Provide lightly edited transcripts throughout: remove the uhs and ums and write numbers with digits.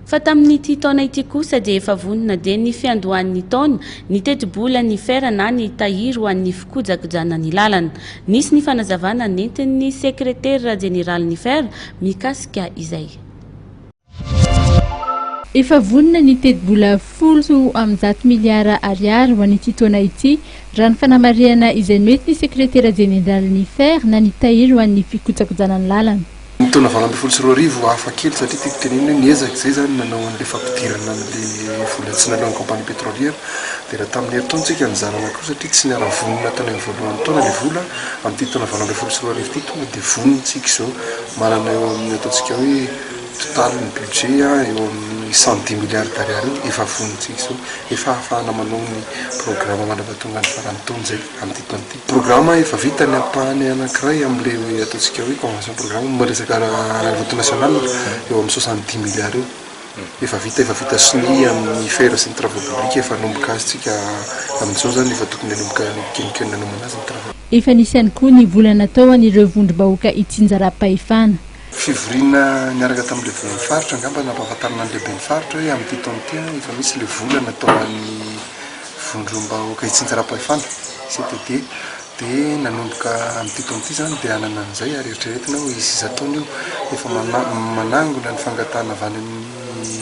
Fa tamin'ity taona ity kosa dia efa vonona dia ny fiandohan'ny taona ny teti-bola ny fera na ny tahiry ho an'ny fikojakojana ny lalana. Nisy ny fanazavana nentin'ny sekretera jeneralin'ny fera mikasika izay. Efa vonona ny teti-bola folo am'zato miliara ariary ho an'ity taona ity raha ny fanamariana izay mety ny sekretera jeneralin'ny fera na ny tahiry ho an'ny fikojakojana ny lalana. Tona valambe folo sy roa arivo hafa kely satria tiako tenenina niezaka zay zany nanao an'le fampidirana an'le vola tsy nalohan'ny compagnie pétrolière dia raha tamin'ny herintaontsika nizarana koa satria tsy niara vonona tany amin'ny voalohan'ny taona le vola amin'ity tona valambe folo sy roa arivo ity tonga dia vonontsika izao manana eo amin'ny ataontsika hoe total ny budget eo amin'ny 110 milliards d'ariary efa vonontsika izao efa ahafahana manao ny programme manavatonga ny farany taona zay amin'ity taona ity programme efa vita ny ampahany anankiray amin'le ataontsika hoe convention programme maresaka voto national eo amin'ny 70 milliards eo efa vita sy ny amin'ny fera sy ny travaux publics efa nomboka azitsika amin'izao zany efa tokony hanomboka kenikeny nanomana azy ny travaux. Efa nisy ihany koa ny vola natao an'ireo vondrom-bahoaka hitsinjara-pahefana. Fivorina niaraka tamin'le volan'ny faritra angamba nampahafantarana an'lehibe ny faritra hoe amin'ity taona ity efa misy le vola natao an'ny vondrom-bahoaka hitsinjara-pahefana CTD dia nanomboka amin'ity taona ity zany dia anana an'izay ary eritreretina hoe izy zataony io efa manangona ny fangatahana avy any amin'ny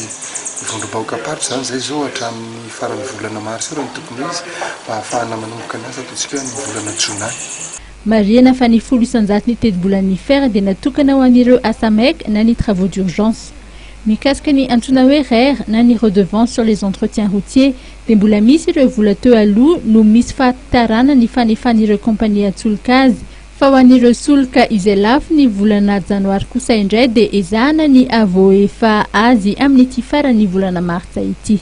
vondrom-bahoaka paritra zany zay zao hatramin'ny faran'ny volana marsy raha ny tokony izy mba ahafahana manomboka ny asa ataontsika ny volana jolay. Mariana fa ny folo isanjato ny teti-bolan'ny fera dia natokana ho an'ireo asa maika na ny travaux d'urgence. Mikasika ny antsoina hoe RER na ny redevance sur les entretiens routiers dia mbola misy ireo vola teo aloha no misy fahatarana ny fanefan'ireo kompania an-tsolika azy. Fa ho an'ireo solika izay lafo ny volana janoary kosa indray dia ezahana ny avoefa azy amin'ity faran'ny volana martsa ity.